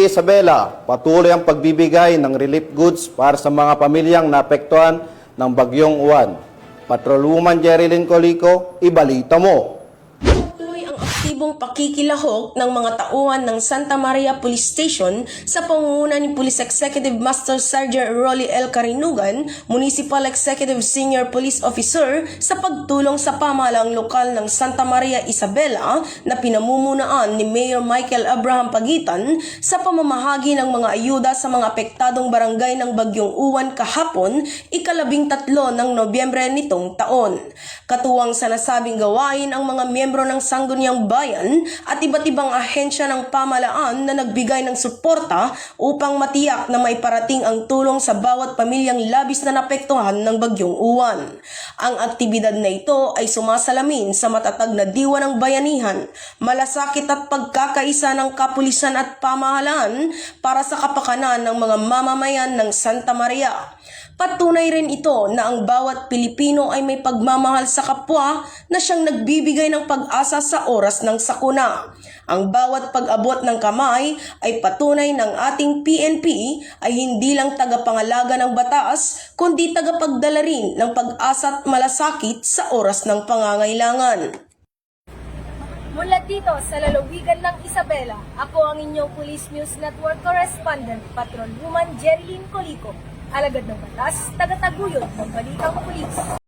Isabela, patuloy ang pagbibigay ng relief goods para sa mga pamilyang naapektuhan ng Bagyong Uwan. Patrolwoman Jerilyn Colico, ibalita mo. Tuloy ang aktibong pakikilahok ng mga tauhan ng Santa Maria Police Station sa pangunguna ni Police Executive Master Sergeant Rolly L. Carinugan, Municipal Executive Senior Police Officer sa pagtulong sa pamahalaang lokal ng Santa Maria Isabela na pinamumunuan ni Mayor Michael Abraham Pagitan sa pamamahagi ng mga ayuda sa mga apektadong barangay ng Bagyong Uwan kahapon, ika-13 ng Nobyembre nitong taon. Katuwang sa nasabing gawain ang mga miyembro ng Sangguniang Bayan at iba't ibang ahensya ng pamahalaan na nagbigay ng suporta upang matiyak na may parating ang tulong sa bawat pamilyang labis na napektuhan ng Bagyong Uwan. Ang aktibidad na ito ay sumasalamin sa matatag na diwa ng bayanihan, malasakit at pagkakaisa ng kapulisan at pamahalaan para sa kapakanan ng mga mamamayan ng Santa Maria. Patunay rin ito na ang bawat Pilipino ay may pagmamahal sa kapwa na siyang nagbibigay ng pag-asa sa oras ng sakuna. Ang bawat pag-abot ng kamay ay patunay ng ating PNP ay hindi lang tagapangalaga ng batas, kundi tagapagdala rin ng pag-asa at malasakit sa oras ng pangangailangan. Mula dito sa lalawigan ng Isabela, ako ang inyong Police News Network Correspondent, Patrolwoman Jerilyn Colico. Alagad ng batas, tagataguyod ng balitang pulis.